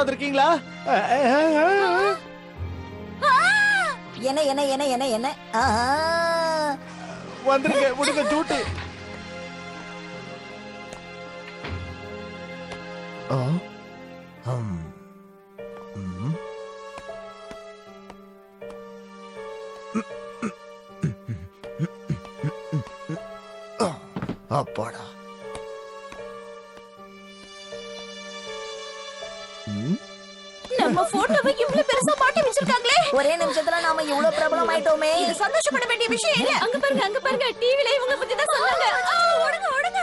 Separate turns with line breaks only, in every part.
இருக்கீங்களா?
என்ன என்ன என்ன என்ன என்ன
வந்துருங்க, முடிங்க டூட்டி. அப்பாடா.
நம்ம போட்டோவை இவ்வளவு பெருசா மாட்டி வச்சிருக்காங்களே.
ஒரே நிமிஷத்துல நாம இவ்வளவு பிரபலம் ஆயிட்டோமே.
இது சந்தோஷப்பட வேண்டிய விஷயம் இல்ல. அங்க பாருங்க டிவில இவங்க பத்தி தான் சொன்னாங்க. ஓடுங்க ஓடுங்க.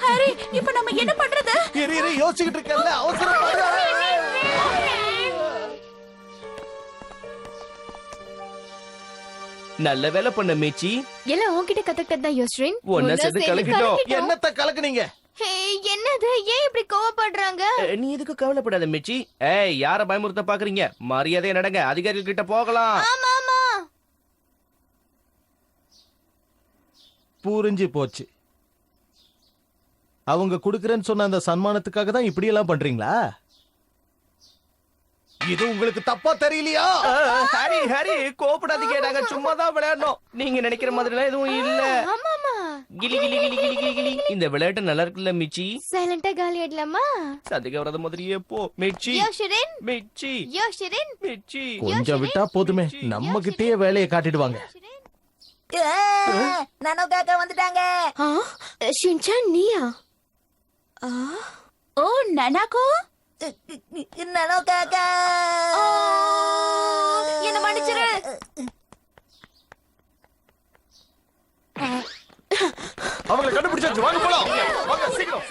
ஹரி, இப்போ நம்ம என்ன பண்றது?
இரு யோசிச்சிட்டு இருக்கேன்ல, அவசரப்படாத.
நல்ல வேலை பண்ண மீச்சி.
எல்லாம் உன்கிட்ட கத்துக்கிட்டது தான் யோஸ்ரின்.
ஒன்ன சேர்ந்து கலக்கிட்டோம்.
என்னத்த கலக்குனீங்க?
என்னது, ஏன் இப்படி கோவப்படுறாங்க?
நீ எதுக்கு கவலைப்படாத மீச்சி. ஏய், யார பயமுறுத்த பாக்குறீங்க? மரியாதையா நடங்க, அதிகாரிகள் கிட்ட போகலாம்.
ஆமா ஆமா.
புரிஞ்சு போச்சு. அவங்க குடுக்கறேன்னு சொன்ன அந்த சன்மானத்துக்காக தான் இப்படி எல்லாம் பண்றீங்களா? இது உங்களுக்கு தப்பா தெரியலையா?
ஹரி ஹரி, கோபப்படாதீங்க, நாங்க சும்மா தான் விளையாடணும். நீங்க நினைக்கிற மாதிரிலாம் எதுவும் இல்ல.
ஆமா ஆமா.
கிளி கிளி கிளி கிளி கிளி கிளி. இந்த விளையாட்டு நல்லா இருக்குல்ல மிச்சி?
சைலண்டா காலி ஆடலாமா?
சந்திக்க வராத மாதிரியே போ மிச்சி.
யோஸ்ரின்
மிச்சி
யோஸ்ரின்
மிச்சி.
கொஞ்சம் விட்டா போதுமே, நம்ம கிட்டயே வேலையை காட்டிடுவாங்க.
நானோ காக்கா வந்துட்டாங்க.
ஷின்சான் நீயா?
ஓ நனாகோ,
நானோ காக்கா.
என்ன மன்னிச்சிரு.
அவங்களை கண்டுபிடிச்சாச்சு, வாங்க போலாம். வாங்க சீக்கிரம்.